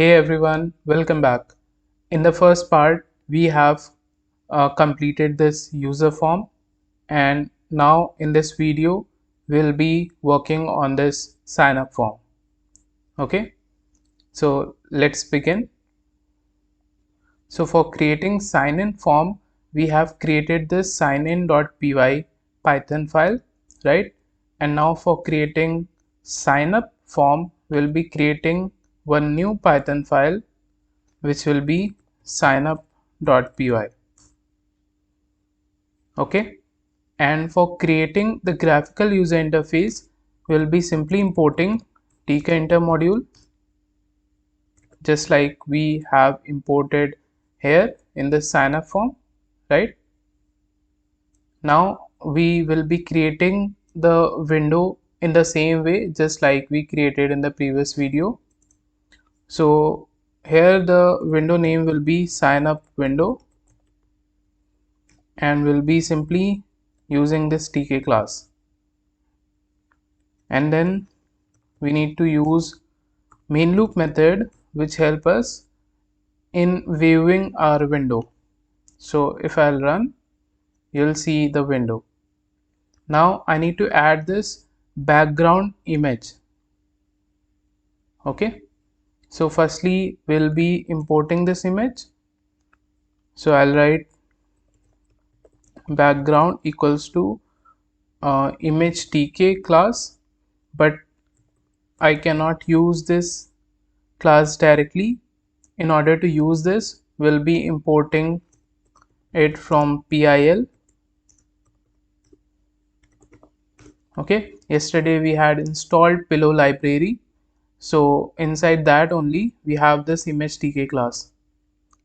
Hey everyone, welcome back. In the first part, we have completed this user form, and now in this video, we'll be working on this sign up form. Okay, so let's begin. So for creating sign in form, we have created this signin.py Python file, right? And now for creating sign up form, we'll be creating one new Python file which will be signup.py. Okay, and for creating the graphical user interface, we'll be simply importing Tkinter module, just like we have imported here in the sign up form, right? Now we will be creating the window in the same way, just like we created in the previous video. So here the window name will be sign up window, and we'll be simply using this tk class, and then we need to use main loop method which help us in viewing our window. So if I'll run, you'll see the window. Now I need to add this background image. Okay, so firstly we'll be importing this image. So I'll write background equals to image tk class, but I cannot use this class directly. In order to use this, we'll be importing it from PIL. Okay, yesterday we had installed pillow library, so inside that only we have this image tk class.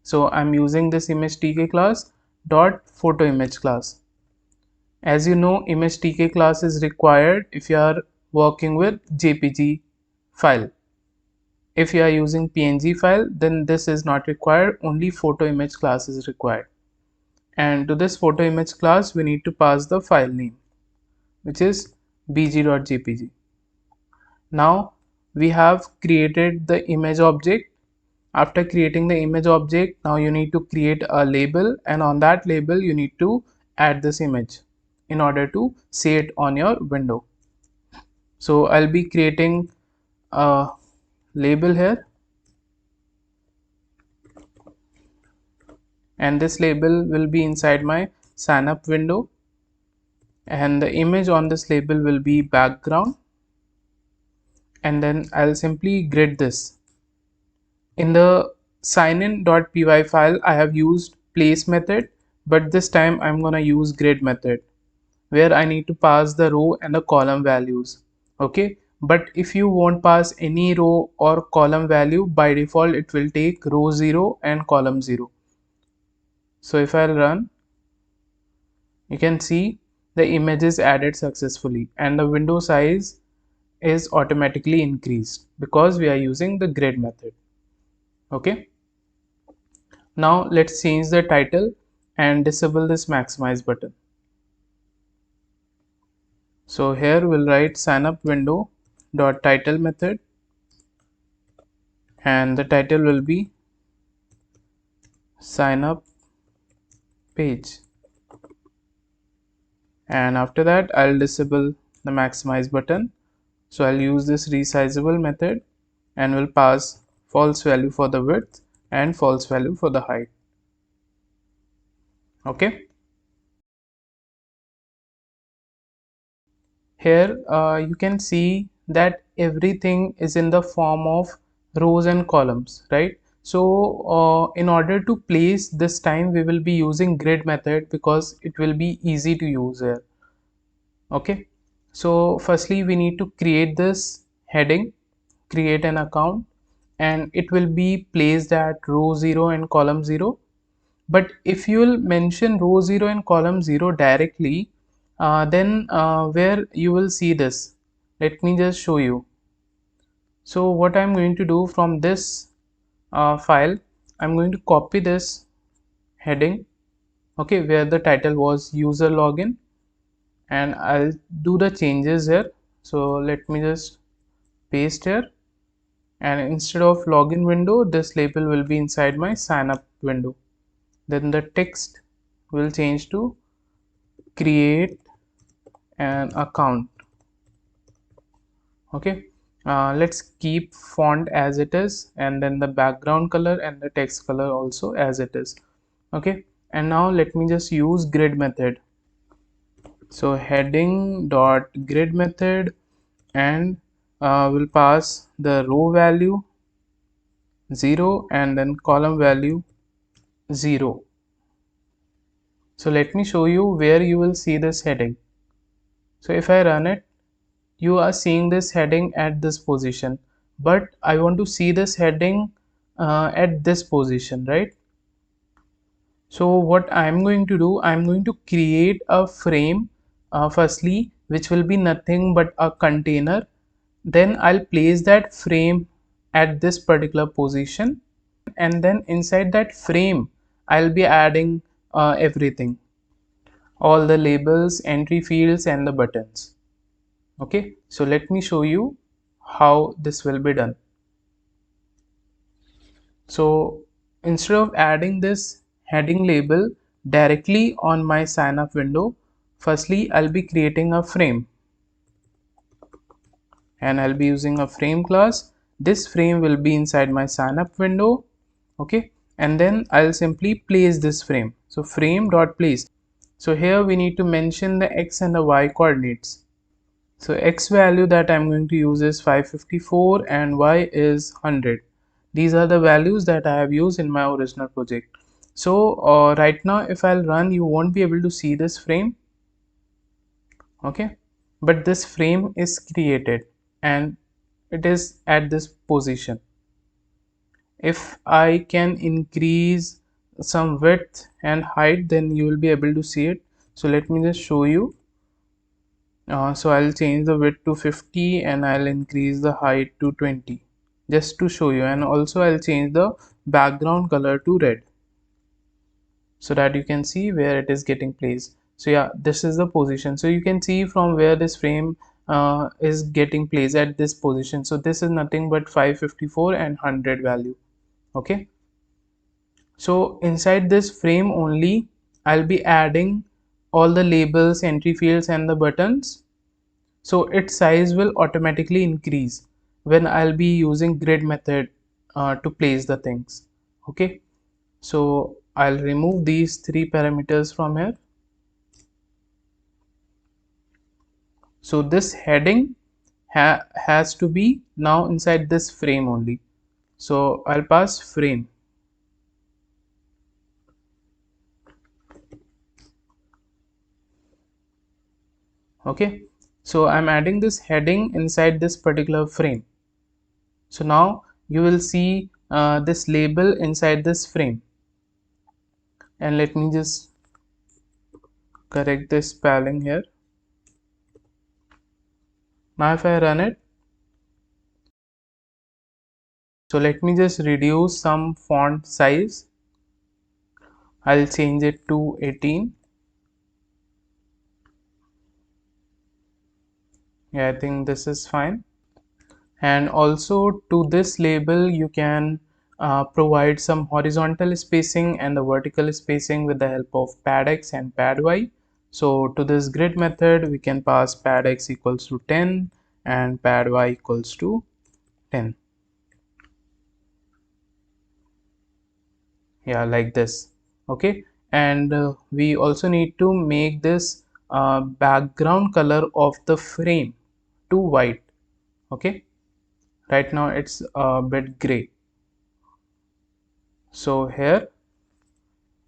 So I'm using this image tk class dot photo image class. As you know, image tk class is required if you are working with JPG file. If you are using PNG file, then this is not required, only photo image class is required. And to this photo image class, we need to pass the file name, which is bg.jpg. Now we have created the image object. After creating the image object, now you need to create a label, and on that label you need to add this image in order to see it on your window. So I'll be creating a label here, and this label will be inside my sign up window, and the image on this label will be background, and then I'll simply grid this. In the signin.py file, I have used place method, but this time I'm gonna use grid method, where I need to pass the row and the column values. Okay, but if you won't pass any row or column value, by default it will take row 0 and column 0. So if I'll run, you can see the image is added successfully, and the window size is automatically increased because we are using the grid method. Okay, now let's change the title and disable this maximize button. So here we'll write sign up window dot title method, and the title will be sign up page, and after that I'll disable the maximize button. So I'll use this resizable method and will pass false value for the width and false value for the height. Okay, here you can see that everything is in the form of rows and columns, right? So in order to place, this time we will be using grid method because it will be easy to use here. Okay, so firstly we need to create this heading, create an account, and it will be placed at row 0 and column 0. But if you will mention row 0 and column 0 directly, then where you will see this, let me just show you. So what I'm going to do, from this file, I'm going to copy this heading, okay, where the title was user login, and I'll do the changes here. So let me just paste here, and instead of login window, this label will be inside my sign up window. Then the text will change to create an account. Okay, let's keep font as it is, and then the background color and the text color also as it is. Okay, and now let me just use grid method. So heading dot grid method, and we'll pass the row value 0 and then column value 0. So let me show you where you will see this heading. So if I run it, you are seeing this heading at this position, but I want to see this heading at this position, right? So what I'm going to do, I'm going to create a frame firstly, which will be nothing but a container. Then I'll place that frame at this particular position, and then inside that frame I'll be adding everything, all the labels, entry fields and the buttons. Okay, so let me show you how this will be done. So instead of adding this heading label directly on my sign up window, firstly I'll be creating a frame, and I'll be using a frame class. This frame will be inside my sign up window. Okay, and then I'll simply place this frame. So frame dot place. So here we need to mention the x and the y coordinates. So x value that I'm going to use is 554 and y is 100. These are the values that I have used in my original project. So right now if I'll run, you won't be able to see this frame. Okay, but this frame is created and it is at this position. If I can increase some width and height, then you will be able to see it. So let me just show you. So I'll change the width to 50 and I'll increase the height to 20 just to show you, and also I'll change the background color to red so that you can see where it is getting placed. So yeah, this is the position. So you can see from where this frame is getting placed at this position. So this is nothing but 554 and 100 value. Okay, so inside this frame only I'll be adding all the labels, entry fields and the buttons. So its size will automatically increase when I'll be using grid method to place the things. Okay, so I'll remove these three parameters from here. So this heading has to be now inside this frame only. So I'll pass frame. Okay, so I'm adding this heading inside this particular frame. So now you will see this label inside this frame, and let me just correct this spelling here. Now if I run it, so let me just reduce some font size. I'll change it to 18. Yeah, I think this is fine. And also to this label you can provide some horizontal spacing and the vertical spacing with the help of pad x and pad y. So to this grid method we can pass pad x equals to 10 and pad y equals to 10. Yeah, like this. Okay, and we also need to make this background color of the frame to white. Okay, right now it's a bit gray, so here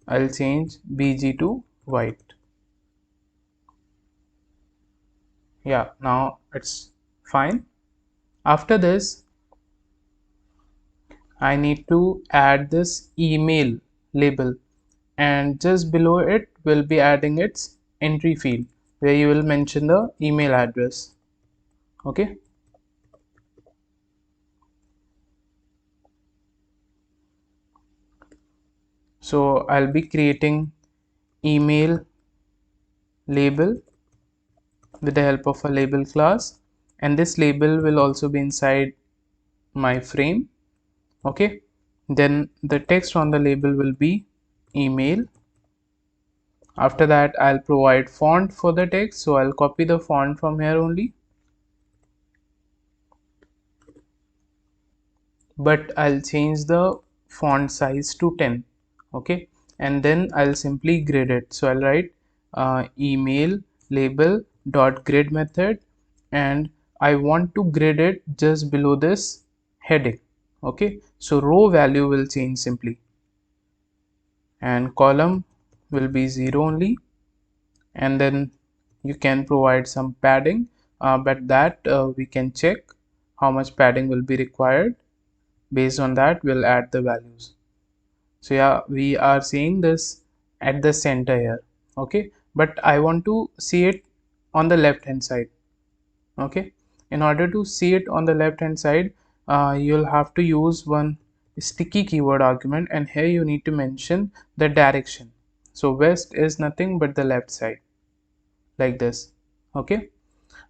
I'll change BG to white. Yeah, now it's fine. After this I need to add this email label, and just below it we'll be adding its entry field where you will mention the email address. Okay, so I'll be creating email label with the help of a label class, and this label will also be inside my frame. Okay, then the text on the label will be email. After that, I'll provide font for the text, so I'll copy the font from here only, but I'll change the font size to 10. Okay, and then I'll simply grid it. So I'll write email label dot grid method, and I want to grid it just below this heading. Okay, so row value will change simply, and column will be 0 only, and then you can provide some padding, but that we can check how much padding will be required. Based on that, we'll add the values. So yeah, we are seeing this at the center here. Okay, but I want to see it on the left hand side. Okay, in order to see it on the left hand side, you'll have to use one sticky keyword argument, and here you need to mention the direction. So west is nothing but the left side, like this. Okay,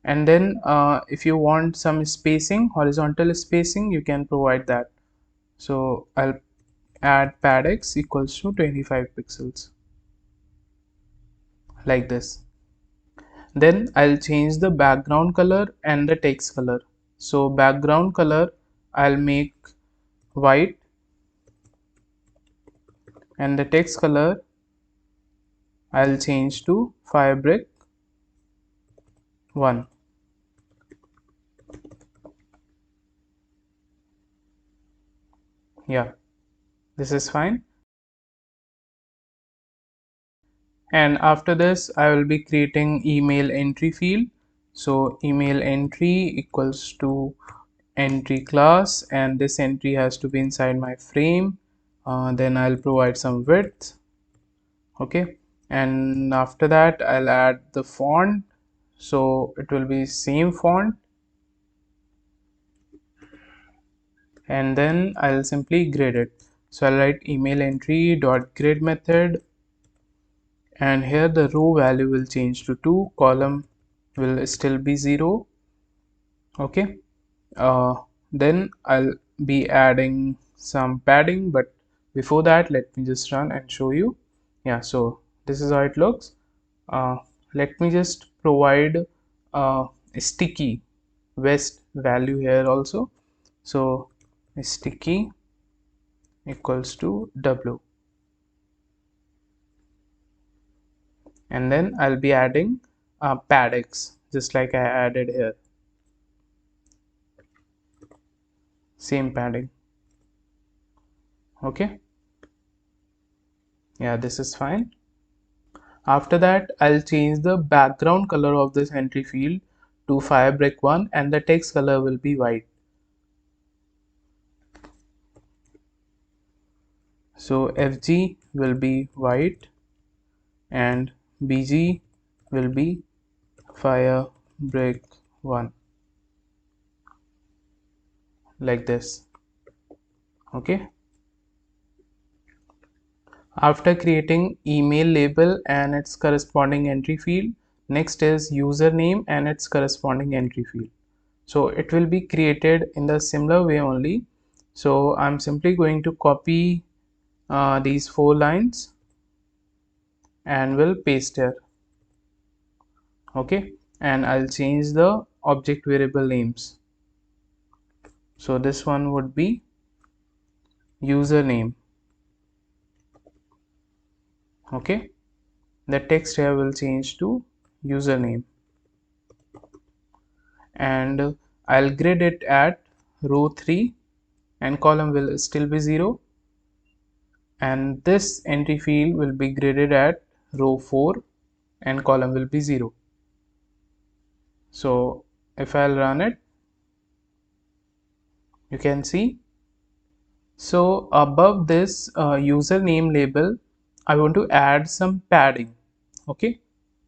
and then if you want some spacing, horizontal spacing, you can provide that. So I'll add pad x equals to 25 pixels, like this. Then I'll change the background color and the text color. So background color I'll make white, and the text color I'll change to fabric 1. Yeah, this is fine. And after this, I will be creating email entry field. So email entry equals to entry class, and this entry has to be inside my frame. Then I'll provide some width. Okay, and after that I'll add the font, so it will be same font, and then I'll simply grid it. So I'll write email entry dot grid method, and here the row value will change to 2, column will still be 0. Okay, uh, then I'll be adding some padding, but before that let me just run and show you. Yeah, so this is how it looks. Let me just provide a sticky west value here also. So sticky equals to w, and then I'll be adding pad x just like I added here, same padding. Okay, yeah, this is fine. After that, I'll change the background color of this entry field to fabric 1, and the text color will be white. So FG will be white and BG will be fabric 1, like this. Okay. After creating email label and its corresponding entry field, next is username and its corresponding entry field. So it will be created in the similar way only. So I'm simply going to copy these 4 lines and will paste here. Okay, and I'll change the object variable names. So this one would be username. Okay, the text here will change to username, and I'll grid it at row 3, and column will still be 0, and this entry field will be gridded at row 4 and column will be 0. So if I'll run it, you can see. So above this username label, I want to add some padding. Okay,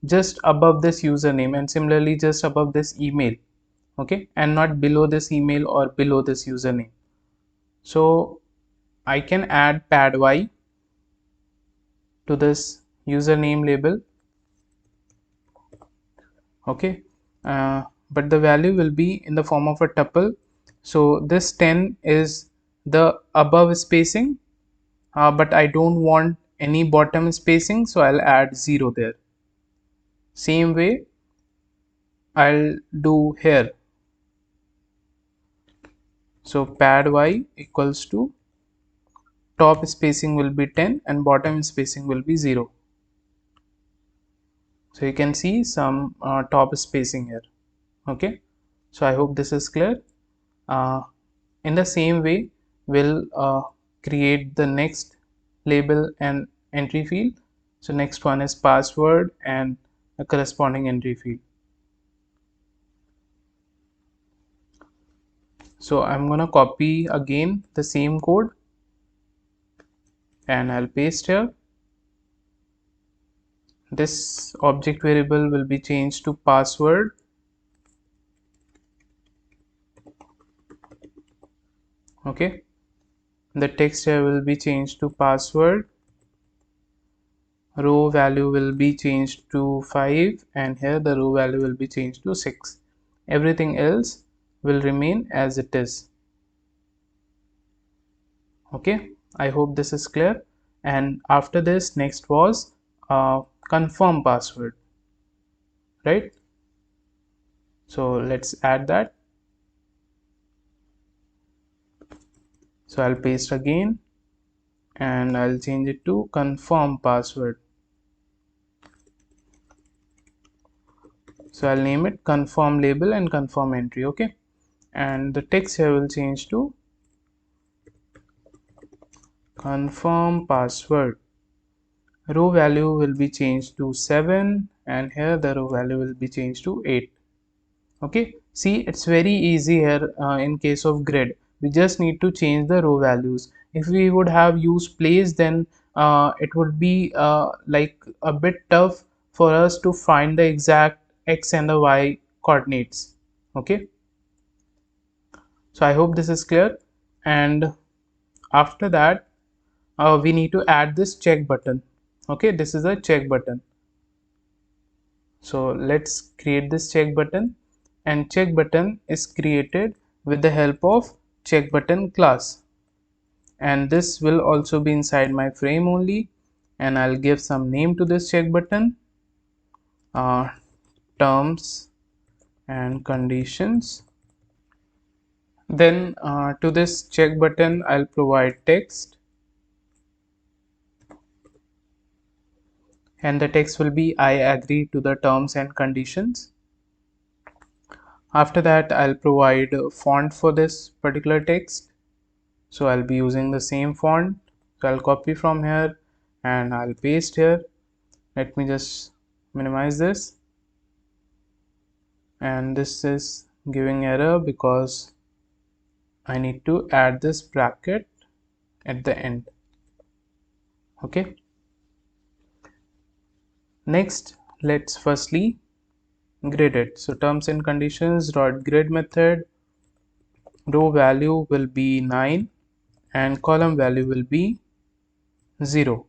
just above this username, and similarly just above this email. Okay, and not below this email or below this username. So I can add pad y to this username label. Okay, but the value will be in the form of a tuple, So this 10 is the above spacing, but I don't want any bottom spacing, so I'll add 0 there. Same way I'll do here. So pad y equals to top spacing will be 10 and bottom spacing will be 0. So you can see some top spacing here. Okay, so I hope this is clear. In the same way, we'll create the next label and entry field. So next one is password and a corresponding entry field. So I'm gonna copy again the same code and I'll paste here. This object variable will be changed to password. Okay, the text here will be changed to password. Row value will be changed to 5 and here the row value will be changed to 6. Everything else will remain as it is. Okay, I hope this is clear. And after this, next was confirm password, right? So let's add that. So I'll paste again and I'll change it to confirm password. So I'll name it confirm label and confirm entry. Okay, and the text here will change to confirm password. Row value will be changed to 7 and here the row value will be changed to 8. Okay, see, it's very easy here. In case of grid, we just need to change the row values. If we would have used place, then it would be like a bit tough for us to find the exact x and the y coordinates. Okay, so I hope this is clear. And after that, we need to add this check button. Okay, this is a check button. So let's create this check button, and check button is created with the help of check button class, and this will also be inside my frame only, and I'll give some name to this check button, uh, terms and conditions. Then to this check button I'll provide text, and the text will be I agree to the terms and conditions. After that I'll provide a font for this particular text. So I'll be using the same font. So I'll copy from here and I'll paste here. Let me just minimize this, and this is giving error because I need to add this bracket at the end. Okay, next let's firstly grid it. So terms and conditions dot grid method, row value will be 9 and column value will be 0.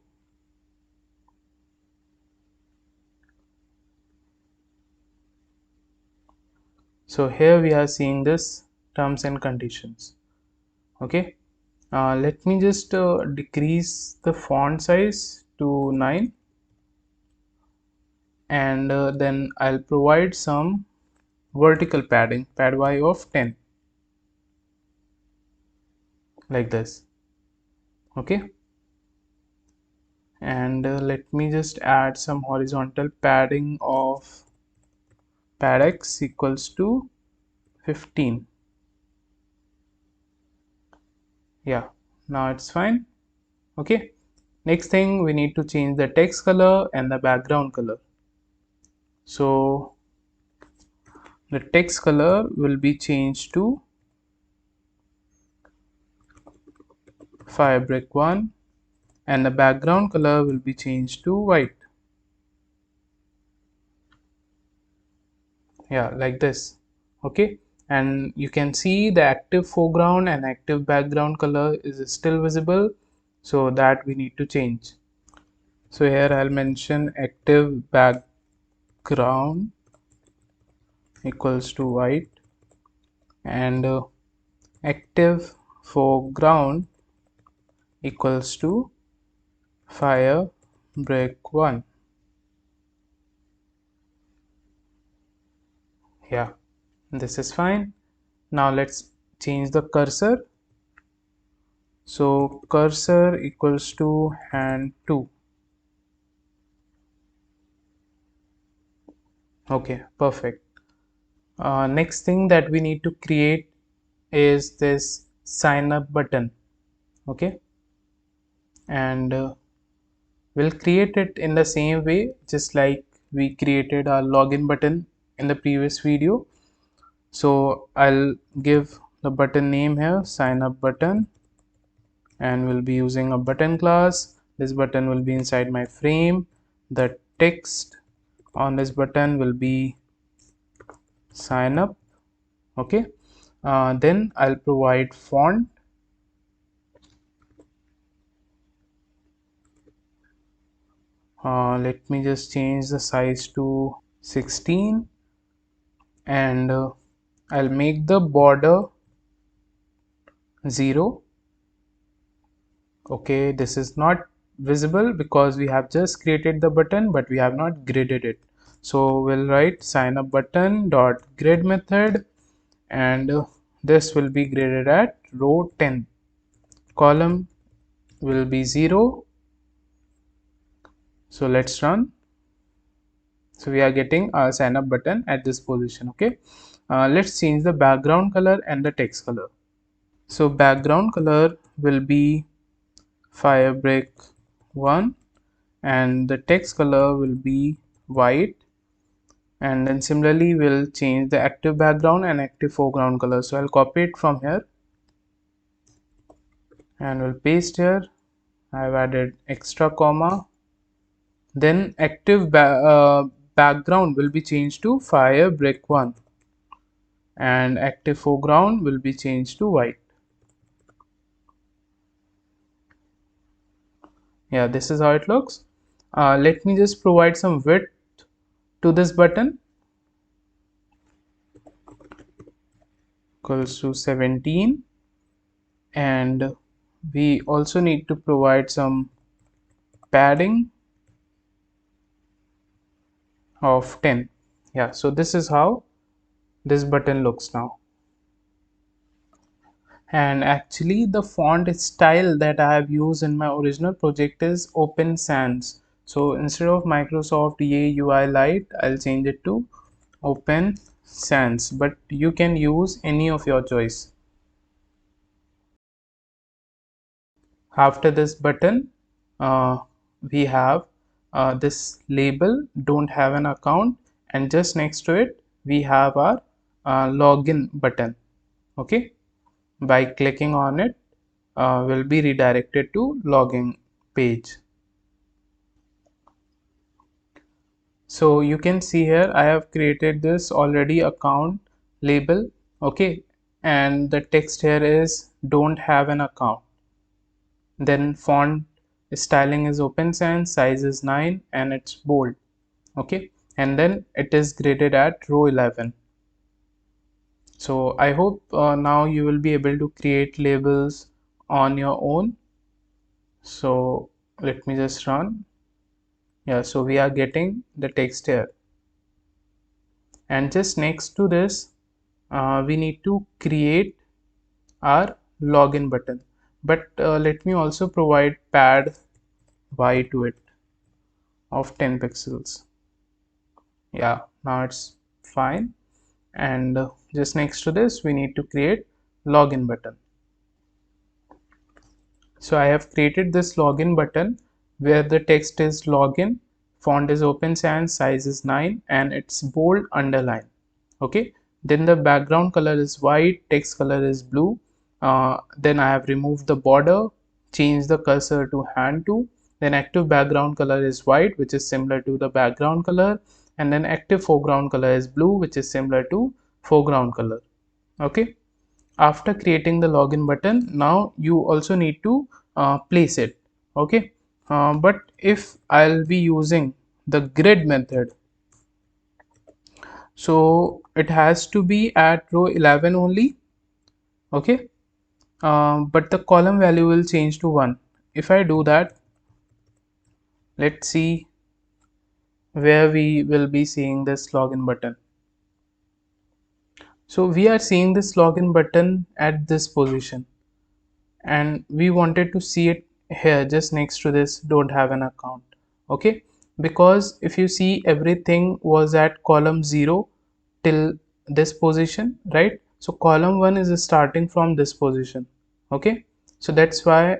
So here we are seeing this terms and conditions. Okay, let me just decrease the font size to 9, and then I'll provide some vertical padding, pad y of 10, like this. Okay, and let me just add some horizontal padding of pad x equals to 15. Yeah, now it's fine. Okay, next thing, we need to change the text color and the background color. So the text color will be changed to fabric 1 and the background color will be changed to white. Yeah, like this. Okay, and you can see the active foreground and active background color is still visible, so that we need to change. So here I'll mention active background equals to white, and active foreground equals to fire break 1. Yeah, this is fine. Now let's change the cursor. So cursor equals to hand 2. Okay, perfect. Next thing that we need to create is this sign up button. Okay, and we'll create it in the same way just like we created our login button in the previous video. So I'll give the button name here, sign up button, and we'll be using a button class. This button will be inside my frame. The text on this button will be sign up. Okay, then I'll provide font. Let me just change the size to 16, and I'll make the border 0. Okay, this is not visible because we have just created the button but we have not gridded it. So we'll write sign up button dot grid method, and this will be graded at row 10. Column will be 0. So let's run. So we are getting our sign up button at this position. Okay, let's change the background color and the text color. So background color will be firebrick 1, and the text color will be white, and then similarly we'll change the active background and active foreground color. So I'll copy it from here and we'll paste here. I've added extra comma, then active background will be changed to fire brick 1 and active foreground will be changed to white. Yeah, this is how it looks. Let me just provide some width to this button, equals to 17, and we also need to provide some padding of 10. Yeah, so this is how this button looks now. And actually the font style that I have used in my original project is Open Sans. So instead of Microsoft EA UI Lite, I'll change it to Open Sans, but you can use any of your choice. After this button, we have this label don't have an account, and just next to it we have our login button. Okay, by clicking on it will be redirected to login page. So you can see here I have created this already account label. Okay, and the text here is don't have an account. Then font styling is Open Sans, size is 9 and it's bold. Okay, and then it is graded at row 11. So I hope now you will be able to create labels on your own. So let me just run. Yeah, so we are getting the text here, and just next to this we need to create our login button, but let me also provide pad y to it of 10 pixels. Yeah, now it's fine. And just next to this we need to create login button. So I have created this login button where the text is login, font is Open Sans, size is 9 and it's bold underline. Okay, then the background color is white, text color is blue. Then I have removed the border, changed the cursor to hand to, then active background color is white, which is similar to the background color, and then active foreground color is blue, which is similar to foreground color. Okay, after creating the login button, now you also need to place it. Okay, but if I'll be using the grid method, so it has to be at row 11 only. Okay, but the column value will change to 1. If I do that, let's see where we will be seeing this login button. So we are seeing this login button at this position, and we wanted to see it here just next to this don't have an account. Okay, because if you see, everything was at column 0 till this position, right? So column 1 is starting from this position. Okay, so that's why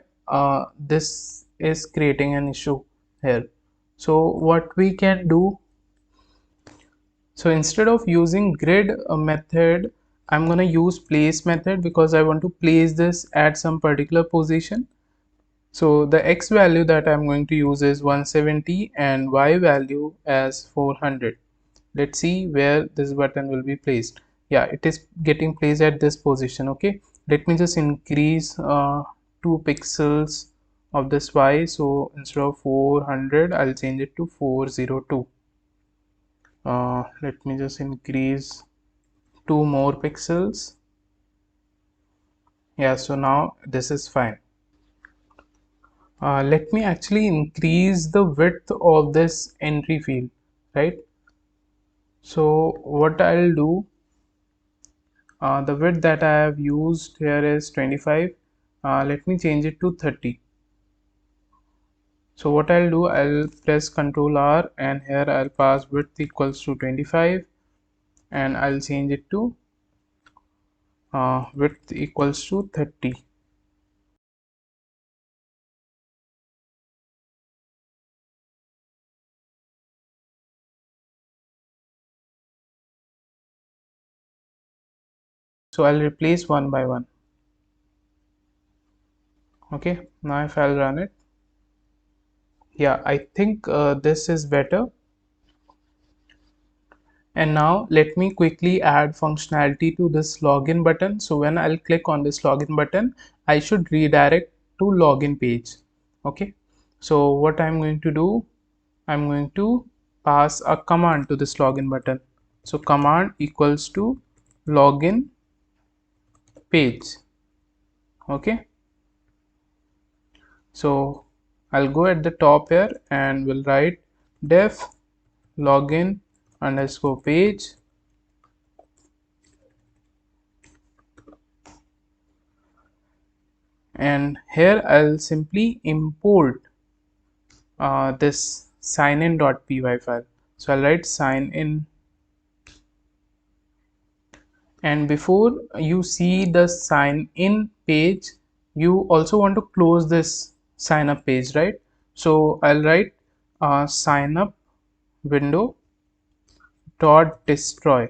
this is creating an issue here. So what we can do, so instead of using grid method, I'm going to use place method because I want to place this at some particular position. So the x value that I'm going to use is 170 and y value as 400. Let's see where this button will be placed. Yeah, it is getting placed at this position. Okay, let me just increase 2 pixels of this y. So instead of 400, I'll change it to 402. Let me just increase 2 more pixels. Yeah, so now this is fine. Let me actually increase the width of this entry field, right? So what I'll do, the width that I have used here is 25. Let me change it to 30. So what I'll do, I'll press Ctrl R and here I'll pass width equals to 25 and I'll change it to width equals to 30. So I'll replace one by one. Okay, now if I'll run it, yeah, I think this is better. And now let me quickly add functionality to this login button. So when I'll click on this login button, I should redirect to login page. Okay, so what I'm going to do, I'm going to pass a command to this login button. So command equals to login page. Okay, so I'll go at the top here and we'll write def login underscore page, and here I'll simply import this signin.py file. So I'll write sign in, and before you see the sign in page, you also want to close this sign up page, right? So I'll write sign up window dot destroy.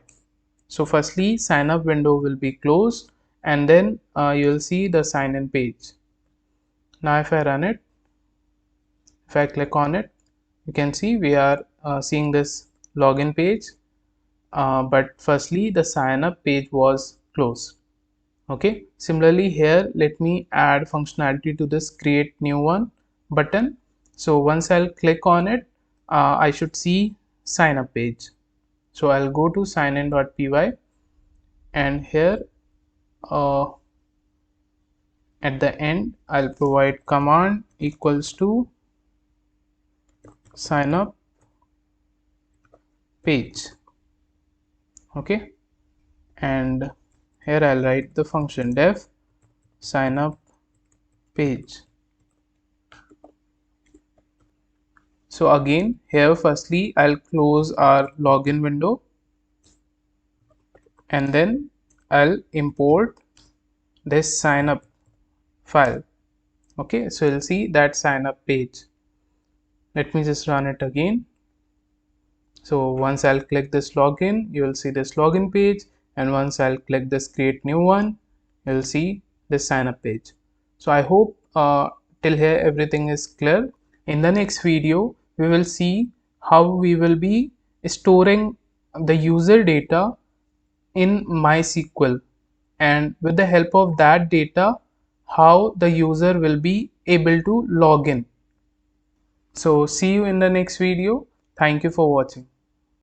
So firstly, sign up window will be closed and then you'll see the sign in page. Now if I run it, if I click on it, you can see we are seeing this login page, but firstly the sign up page was closed. Okay, similarly here let me add functionality to this create new one button. So once I'll click on it, I should see sign up page. So I'll go to signin.py and here uh, at the end I'll provide command equals to sign up page. Okay, and here I'll write the function def sign up page. So again here firstly I'll close our login window and then I'll import this sign up file. Okay, so you'll see that sign up page. Let me just run it again. So once I'll click this login, you will see this login page, and once I'll click this create new one, you'll see this sign up page. So I hope till here everything is clear. In the next video, we will see how we will be storing the user data in MySQL, and with the help of that data, how the user will be able to log in. So see you in the next video. Thank you for watching.